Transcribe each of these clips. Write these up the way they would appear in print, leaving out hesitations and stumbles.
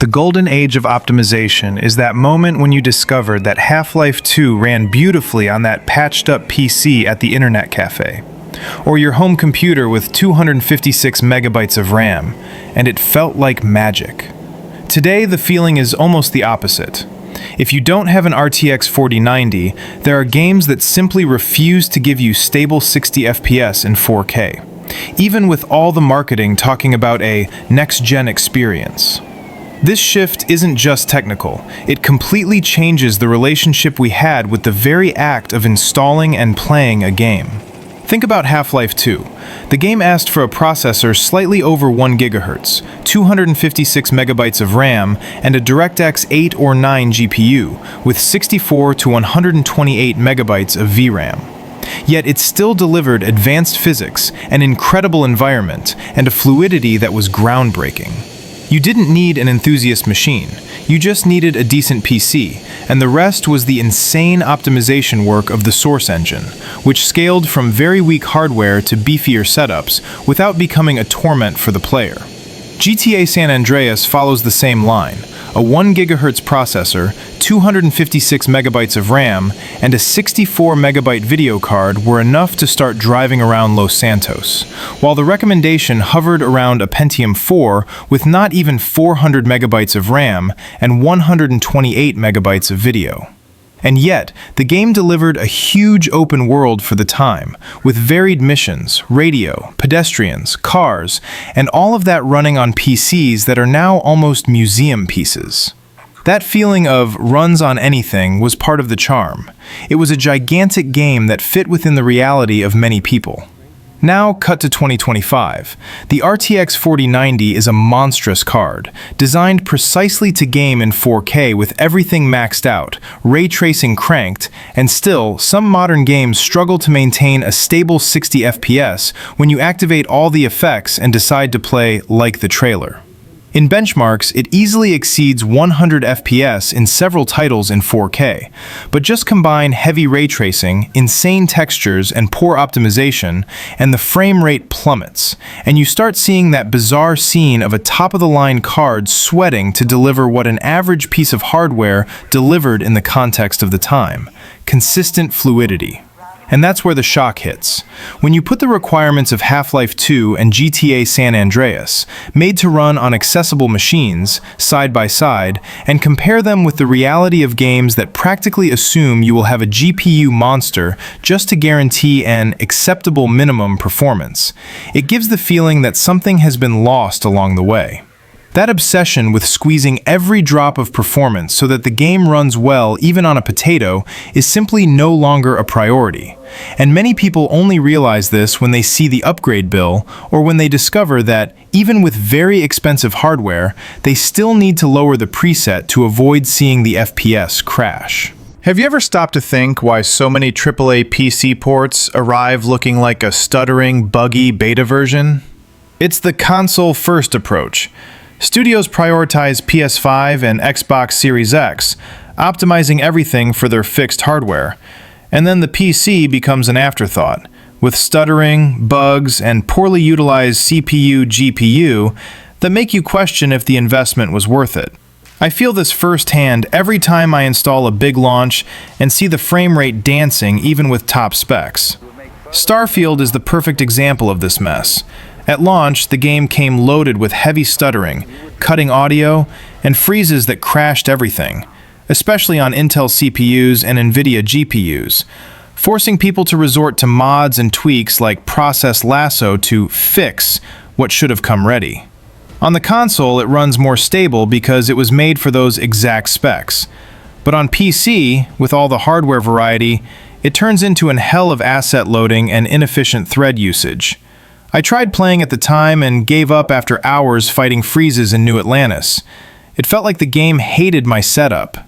The golden age of optimization is that moment when you discovered that Half-Life 2 ran beautifully on that patched-up PC at the internet cafe, or your home computer with 256 megabytes of RAM, and it felt like magic. Today, the feeling is almost the opposite. If you don't have an RTX 4090, there are games that simply refuse to give you stable 60 FPS in 4K, even with all the marketing talking about a next-gen experience. This shift isn't just technical, it completely changes the relationship we had with the very act of installing and playing a game. Think about Half-Life 2. The game asked for a processor slightly over 1 GHz, 256 megabytes of RAM, and a DirectX 8 or 9 GPU, with 64 to 128 megabytes of VRAM. Yet it still delivered advanced physics, an incredible environment, and a fluidity that was groundbreaking. You didn't need an enthusiast machine, you just needed a decent PC, and the rest was the insane optimization work of the Source engine, which scaled from very weak hardware to beefier setups without becoming a torment for the player. GTA San Andreas follows the same line. A 1 GHz processor, 256 megabytes of RAM, and a 64 megabyte video card were enough to start driving around Los Santos, while the recommendation hovered around a Pentium 4 with not even 400 megabytes of RAM and 128 megabytes of video. And yet, the game delivered a huge open world for the time, with varied missions, radio, pedestrians, cars, and all of that running on PCs that are now almost museum pieces. That feeling of runs on anything was part of the charm. It was a gigantic game that fit within the reality of many people. Now, cut to 2025. The RTX 4090 is a monstrous card, designed precisely to game in 4K with everything maxed out, ray tracing cranked, and still, some modern games struggle to maintain a stable 60 FPS when you activate all the effects and decide to play like the trailer. In benchmarks, it easily exceeds 100 FPS in several titles in 4K, but just combine heavy ray tracing, insane textures, and poor optimization, and the frame rate plummets, and you start seeing that bizarre scene of a top-of-the-line card sweating to deliver what an average piece of hardware delivered in the context of the time: consistent fluidity. And that's where the shock hits. When you put the requirements of Half-Life 2 and GTA San Andreas, made to run on accessible machines, side by side, and compare them with the reality of games that practically assume you will have a GPU monster just to guarantee an acceptable minimum performance, it gives the feeling that something has been lost along the way. That obsession with squeezing every drop of performance so that the game runs well even on a potato is simply no longer a priority. And many people only realize this when they see the upgrade bill or when they discover that, even with very expensive hardware, they still need to lower the preset to avoid seeing the FPS crash. Have you ever stopped to think why so many AAA PC ports arrive looking like a stuttering, buggy beta version? It's the console-first approach. Studios prioritize PS5 and Xbox Series X, optimizing everything for their fixed hardware. And then the PC becomes an afterthought, with stuttering, bugs, and poorly utilized CPU/GPU that make you question if the investment was worth it. I feel this firsthand every time I install a big launch and see the frame rate dancing even with top specs. Starfield is the perfect example of this mess. At launch, the game came loaded with heavy stuttering, cutting audio, and freezes that crashed everything, especially on Intel CPUs and NVIDIA GPUs, forcing people to resort to mods and tweaks like Process Lasso to fix what should have come ready. On the console, it runs more stable because it was made for those exact specs. But on PC, with all the hardware variety, it turns into an hell of asset loading and inefficient thread usage. I tried playing at the time and gave up after hours fighting freezes in New Atlantis. It felt like the game hated my setup.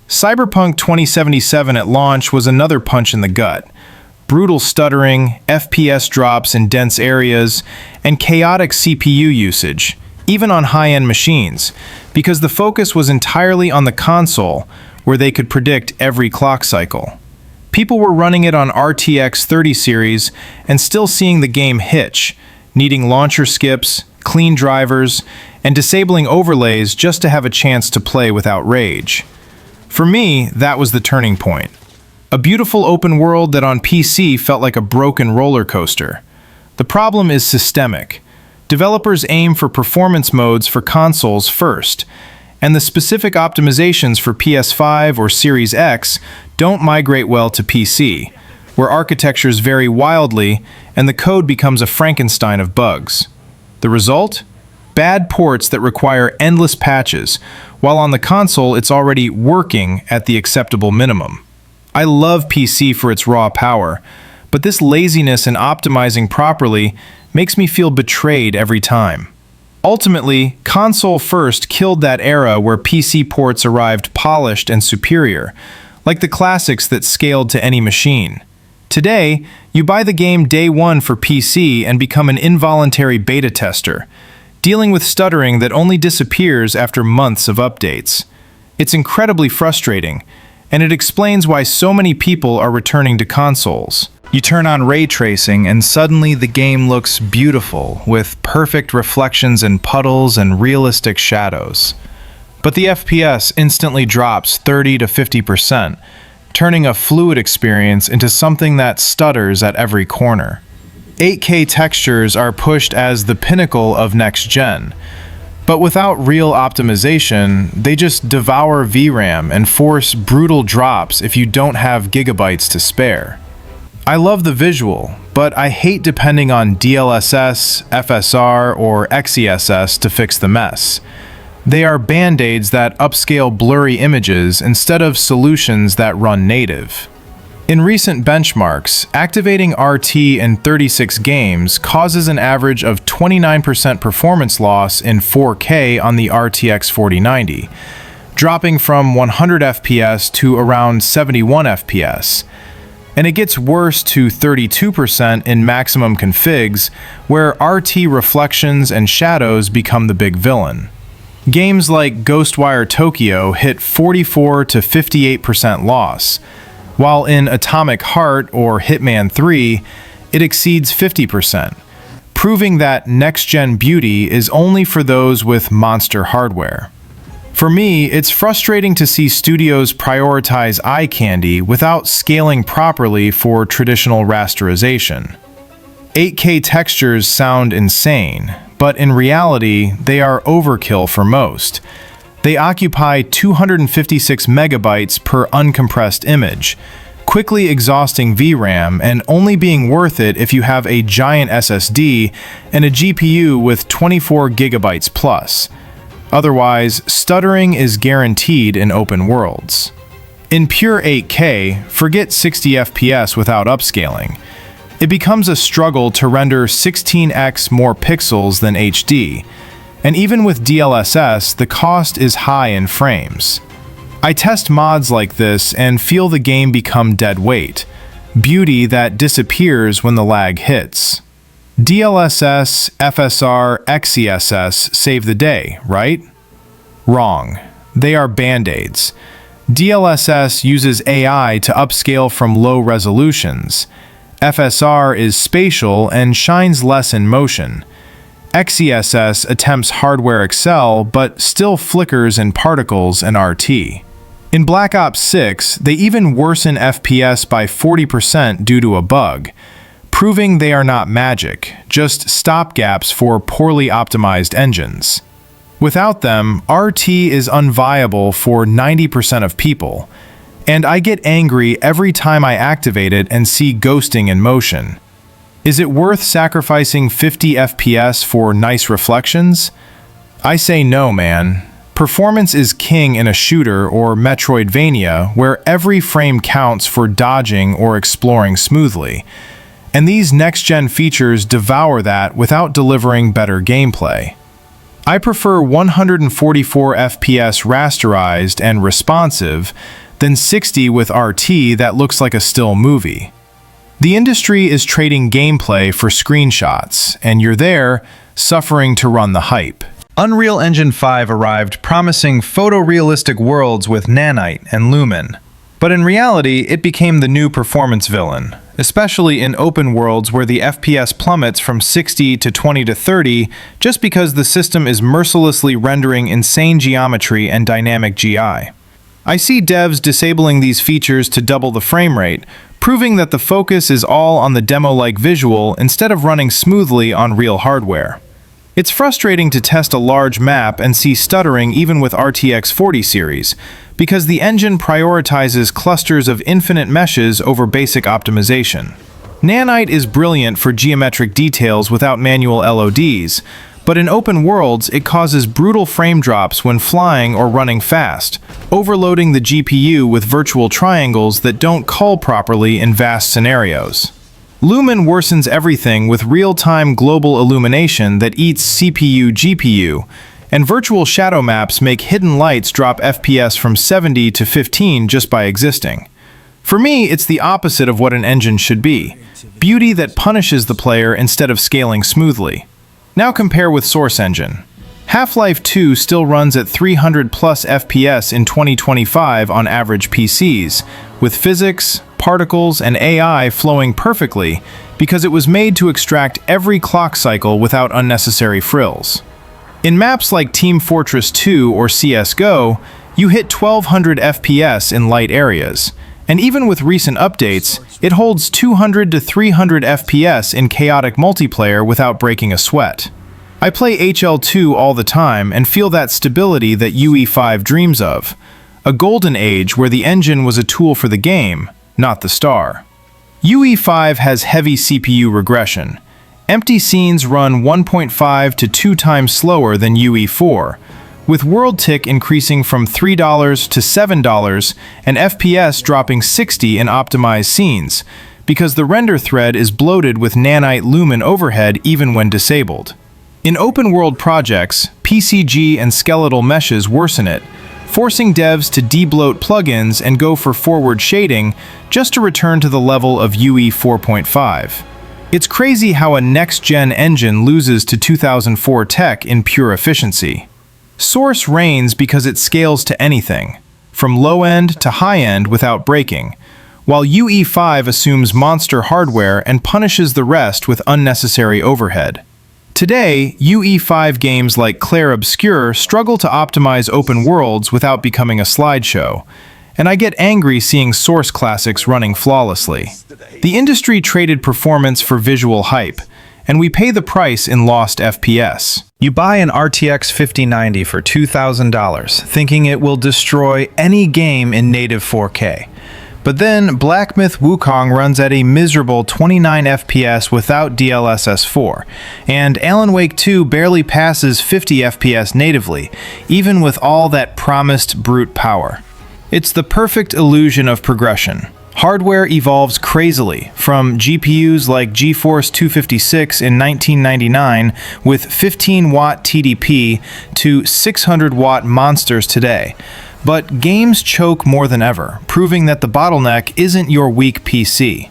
Cyberpunk 2077 at launch was another punch in the gut. Brutal stuttering, FPS drops in dense areas, and chaotic CPU usage, even on high-end machines, because the focus was entirely on the console, where they could predict every clock cycle. People were running it on RTX 30 series and still seeing the game hitch, needing launcher skips, clean drivers, and disabling overlays just to have a chance to play without rage. For me, that was the turning point. A beautiful open world that on PC felt like a broken roller coaster. The problem is systemic. Developers aim for performance modes for consoles first, and the specific optimizations for PS5 or Series X don't migrate well to PC, where architectures vary wildly and the code becomes a Frankenstein of bugs. The result? Bad ports that require endless patches, while on the console it's already working at the acceptable minimum. I love PC for its raw power, but this laziness in optimizing properly makes me feel betrayed every time. Ultimately, console first killed that era where PC ports arrived polished and superior, like the classics that scaled to any machine. Today, you buy the game day one for PC and become an involuntary beta tester, dealing with stuttering that only disappears after months of updates. It's incredibly frustrating, and it explains why so many people are returning to consoles. You turn on ray tracing and suddenly the game looks beautiful, with perfect reflections in puddles and realistic shadows. But the FPS instantly drops 30 to 50%, turning a fluid experience into something that stutters at every corner. 8K textures are pushed as the pinnacle of next-gen, but without real optimization, they just devour VRAM and force brutal drops if you don't have gigabytes to spare. I love the visual, but I hate depending on DLSS, FSR, or XeSS to fix the mess. They are band-aids that upscale blurry images instead of solutions that run native. In recent benchmarks, activating RT in 36 games causes an average of 29% performance loss in 4K on the RTX 4090, dropping from 100 FPS to around 71 FPS. And it gets worse to 32% in maximum configs, where RT reflections and shadows become the big villain. Games like Ghostwire Tokyo hit 44 to 58% loss, while in Atomic Heart or Hitman 3, it exceeds 50%, proving that next-gen beauty is only for those with monster hardware. For me, it's frustrating to see studios prioritize eye candy without scaling properly for traditional rasterization. 8K textures sound insane, but in reality, they are overkill for most. They occupy 256 megabytes per uncompressed image, quickly exhausting VRAM and only being worth it if you have a giant SSD and a GPU with 24 gigabytes plus. Otherwise, stuttering is guaranteed in open worlds. In pure 8K, forget 60 FPS without upscaling. It becomes a struggle to render 16x more pixels than HD, and even with DLSS, the cost is high in frames. I test mods like this and feel the game become dead weight, beauty that disappears when the lag hits. DLSS, FSR, XeSS save the day, right? Wrong. They are band-aids. DLSS uses AI to upscale from low resolutions. FSR is spatial and shines less in motion. XeSS attempts hardware excel, but still flickers in particles and RT. In Black Ops 6, they even worsen FPS by 40% due to a bug, proving they are not magic, just stopgaps for poorly optimized engines. Without them, RT is unviable for 90% of people, and I get angry every time I activate it and see ghosting in motion. Is it worth sacrificing 50 FPS for nice reflections? I say no, man. Performance is king in a shooter or Metroidvania where every frame counts for dodging or exploring smoothly, and these next-gen features devour that without delivering better gameplay. I prefer 144 FPS rasterized and responsive than 60 with RT that looks like a still movie. The industry is trading gameplay for screenshots, and you're there, suffering to run the hype. Unreal Engine 5 arrived promising photorealistic worlds with Nanite and Lumen. But in reality, it became the new performance villain, especially in open worlds where the FPS plummets from 60 to 20 to 30 just because the system is mercilessly rendering insane geometry and dynamic GI. I see devs disabling these features to double the frame rate, proving that the focus is all on the demo-like visual instead of running smoothly on real hardware. It's frustrating to test a large map and see stuttering even with RTX 40 series, because the engine prioritizes clusters of infinite meshes over basic optimization. Nanite is brilliant for geometric details without manual LODs, but in open worlds it causes brutal frame drops when flying or running fast, overloading the GPU with virtual triangles that don't cull properly in vast scenarios. Lumen worsens everything with real-time global illumination that eats CPU-GPU, and virtual shadow maps make hidden lights drop FPS from 70 to 15 just by existing. For me, it's the opposite of what an engine should be: beauty that punishes the player instead of scaling smoothly. Now compare with Source Engine. Half-Life 2 still runs at 300 plus FPS in 2025 on average PCs, with physics, particles, and AI flowing perfectly because it was made to extract every clock cycle without unnecessary frills. In maps like Team Fortress 2 or CSGO, you hit 1200 FPS in light areas, and even with recent updates, it holds 200 to 300 FPS in chaotic multiplayer without breaking a sweat. I play HL2 all the time and feel that stability that UE5 dreams of, a golden age where the engine was a tool for the game, not the star. UE5 has heavy CPU regression. Empty scenes run 1.5 to 2 times slower than UE4, with world tick increasing from $3 to $7 and FPS dropping 60 in optimized scenes, because the render thread is bloated with nanite lumen overhead even when disabled. In open-world projects, PCG and skeletal meshes worsen it, forcing devs to debloat plugins and go for forward shading just to return to the level of UE 4.5. It's crazy how a next-gen engine loses to 2004 tech in pure efficiency. Source reigns because it scales to anything, from low-end to high-end without breaking, while UE5 assumes monster hardware and punishes the rest with unnecessary overhead. Today, UE5 games like Clair Obscur struggle to optimize open worlds without becoming a slideshow, and I get angry seeing Source classics running flawlessly. The industry traded performance for visual hype, and we pay the price in lost FPS. You buy an RTX 5090 for $2,000, thinking it will destroy any game in native 4K. But then Black Myth Wukong runs at a miserable 29 FPS without DLSS 4, and Alan Wake 2 barely passes 50 FPS natively, even with all that promised brute power. It's the perfect illusion of progression. Hardware evolves crazily, from GPUs like GeForce 256 in 1999 with 15-watt TDP to 600-watt monsters today. But games choke more than ever, proving that the bottleneck isn't your weak PC.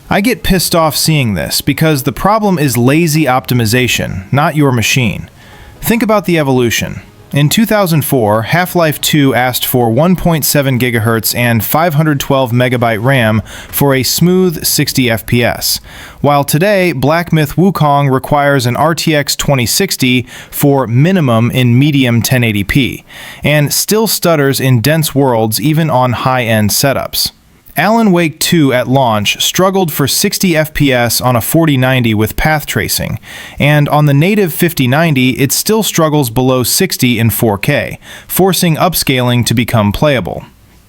I get pissed off seeing this because the problem is lazy optimization, not your machine. Think about the evolution. In 2004, Half-Life 2 asked for 1.7 GHz and 512 MB RAM for a smooth 60 FPS, while today Black Myth Wukong requires an RTX 2060 for minimum in medium 1080p, and still stutters in dense worlds even on high-end setups. Alan Wake 2 at launch struggled for 60 FPS on a 4090 with path tracing, and on the native 5090 it still struggles below 60 in 4K, forcing upscaling to become playable.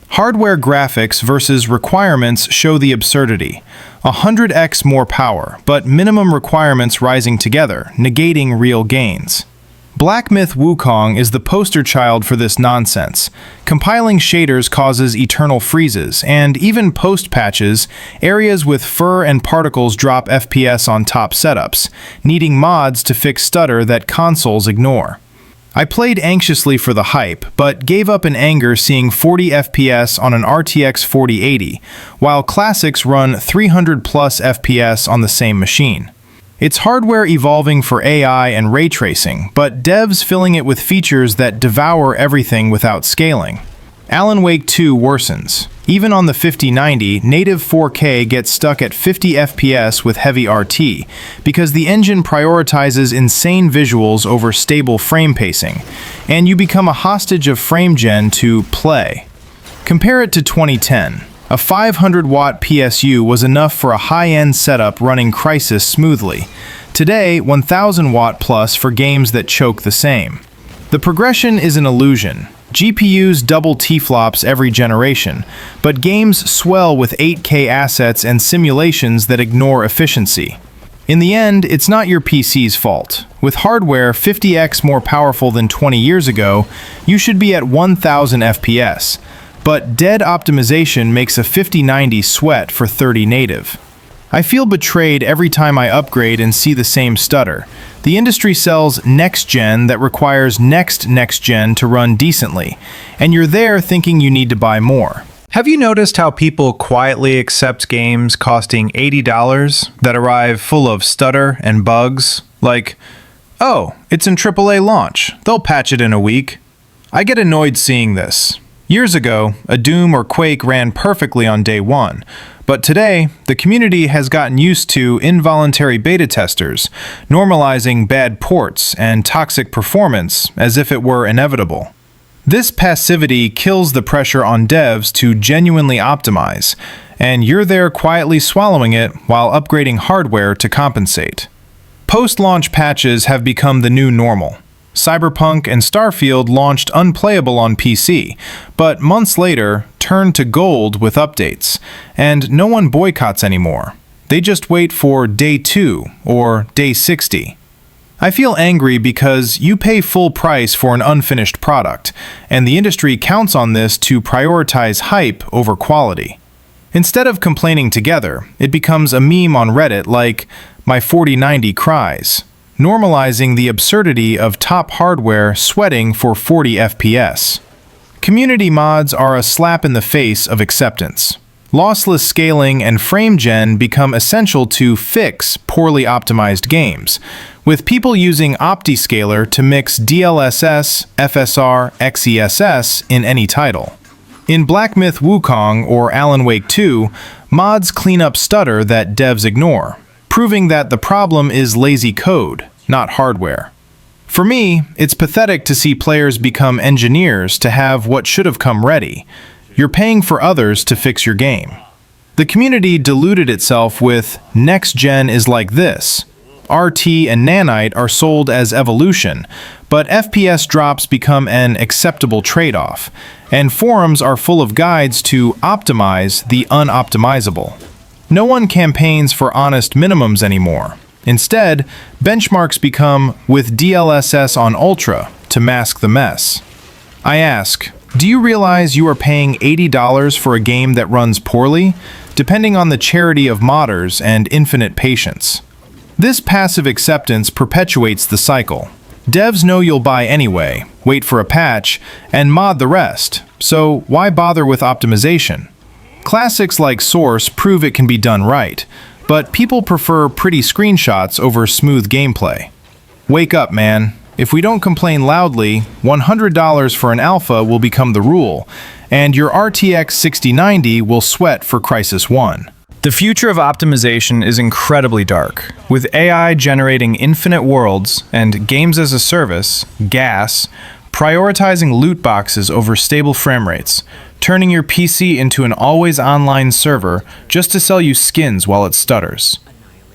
Hardware graphics versus requirements show the absurdity. 100x more power, but minimum requirements rising together, negating real gains. Black Myth Wukong is the poster child for this nonsense. Compiling shaders causes eternal freezes, and even post-patches, areas with fur and particles drop FPS on top setups, needing mods to fix stutter that consoles ignore. I played anxiously for the hype, but gave up in anger seeing 40 FPS on an RTX 4080, while classics run 300 plus FPS on the same machine. It's hardware evolving for AI and ray tracing, but devs filling it with features that devour everything without scaling. Alan Wake 2 worsens. Even on the 5090, native 4K gets stuck at 50 FPS with heavy RT, because the engine prioritizes insane visuals over stable frame pacing, and you become a hostage of frame gen to play. Compare it to 2010. A 500-watt PSU was enough for a high-end setup running Crysis smoothly. Today, 1000-watt plus for games that choke the same. The progression is an illusion. GPUs double T-flops every generation, but games swell with 8K assets and simulations that ignore efficiency. In the end, it's not your PC's fault. With hardware 50x more powerful than 20 years ago, you should be at 1000 FPS. But dead optimization makes a 5090 sweat for 30 native. I feel betrayed every time I upgrade and see the same stutter. The industry sells next-gen that requires next-gen to run decently, and you're there thinking you need to buy more. Have you noticed how people quietly accept games costing $80 that arrive full of stutter and bugs? Like, oh, it's in AAA launch, they'll patch it in a week. I get annoyed seeing this. Years ago, a Doom or Quake ran perfectly on day one, but today, the community has gotten used to involuntary beta testers, normalizing bad ports and toxic performance as if it were inevitable. This passivity kills the pressure on devs to genuinely optimize, and you're there quietly swallowing it while upgrading hardware to compensate. Post-launch patches have become the new normal. Cyberpunk and Starfield launched unplayable on PC, but months later turned to gold with updates, and no one boycotts anymore. They just wait for day 2 or day 60. I feel angry because you pay full price for an unfinished product, and the industry counts on this to prioritize hype over quality. Instead of complaining together, it becomes a meme on Reddit like, "My 4090 cries," normalizing the absurdity of top hardware sweating for 40 FPS. Community mods are a slap in the face of acceptance. Lossless scaling and frame gen become essential to fix poorly optimized games, with people using OptiScaler to mix DLSS, FSR, XESS in any title. In Black Myth Wukong or Alan Wake 2, mods clean up stutter that devs ignore, proving that the problem is lazy code, not hardware. For me, it's pathetic to see players become engineers to have what should have come ready. You're paying for others to fix your game. The community deluded itself with next gen is like this. RT and Nanite are sold as evolution, but FPS drops become an acceptable trade-off, and forums are full of guides to optimize the unoptimizable. No one campaigns for honest minimums anymore. Instead, benchmarks become with DLSS on Ultra to mask the mess. I ask, do you realize you are paying $80 for a game that runs poorly, depending on the charity of modders and infinite patience? This passive acceptance perpetuates the cycle. Devs know you'll buy anyway, wait for a patch, and mod the rest, so why bother with optimization? Classics like Source prove it can be done right, but people prefer pretty screenshots over smooth gameplay. Wake up, man. If we don't complain loudly, $100 for an alpha will become the rule, and your RTX 6090 will sweat for Crysis 1. The future of optimization is incredibly dark, with AI generating infinite worlds and games as a service, GaaS, prioritizing loot boxes over stable frame rates, turning your PC into an always-online server just to sell you skins while it stutters.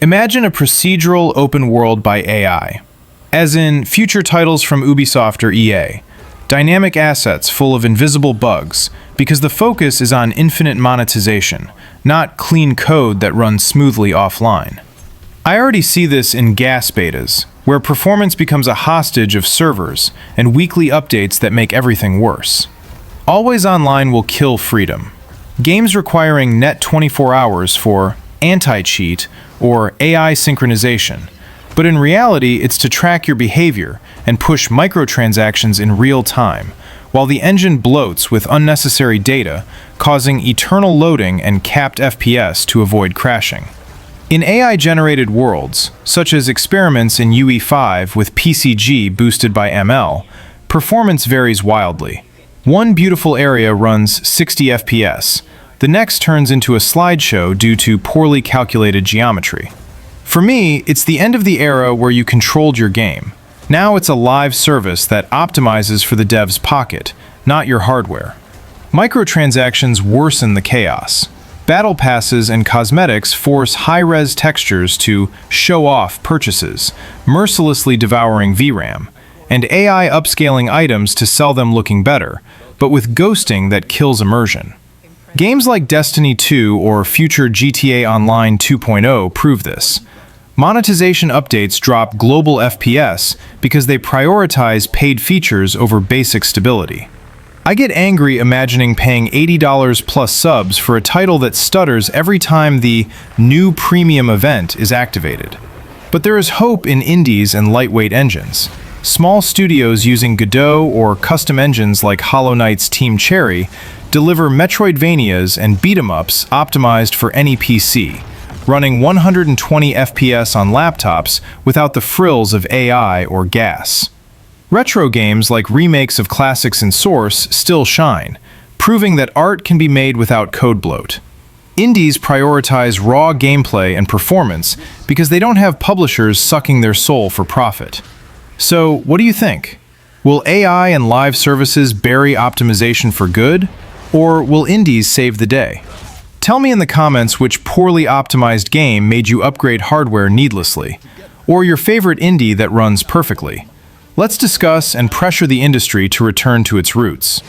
Imagine a procedural open world by AI, as in future titles from Ubisoft or EA. Dynamic assets full of invisible bugs, because the focus is on infinite monetization, not clean code that runs smoothly offline. I already see this in GaaS betas, where performance becomes a hostage of servers and weekly updates that make everything worse. Always online will kill freedom. Games requiring net 24 hours for anti-cheat or AI synchronization, but in reality it's to track your behavior and push microtransactions in real time, while the engine bloats with unnecessary data, causing eternal loading and capped FPS to avoid crashing. In AI-generated worlds, such as experiments in UE5 with PCG boosted by ML, performance varies wildly. One beautiful area runs 60 FPS, The next turns into a slideshow due to poorly calculated geometry. For me, it's the end of the era where you controlled your game. Now it's a live service that optimizes for the dev's pocket, not your hardware. Microtransactions worsen the chaos. Battle passes and cosmetics force high-res textures to show off purchases, mercilessly devouring VRAM, and AI upscaling items to sell them looking better, but with ghosting that kills immersion. Games like Destiny 2 or future GTA Online 2.0 prove this. Monetization updates drop global FPS because they prioritize paid features over basic stability. I get angry imagining paying $80 plus subs for a title that stutters every time the new premium event is activated. But there is hope in indies and lightweight engines. Small studios using Godot or custom engines like Hollow Knight's Team Cherry deliver Metroidvanias and beat-em-ups optimized for any PC, running 120 FPS on laptops without the frills of AI or gas. Retro games like remakes of classics in Source still shine, proving that art can be made without code bloat. Indies prioritize raw gameplay and performance because they don't have publishers sucking their soul for profit. So, what do you think? Will AI and live services bury optimization for good, or will indies save the day? Tell me in the comments which poorly optimized game made you upgrade hardware needlessly, or your favorite indie that runs perfectly. Let's discuss and pressure the industry to return to its roots.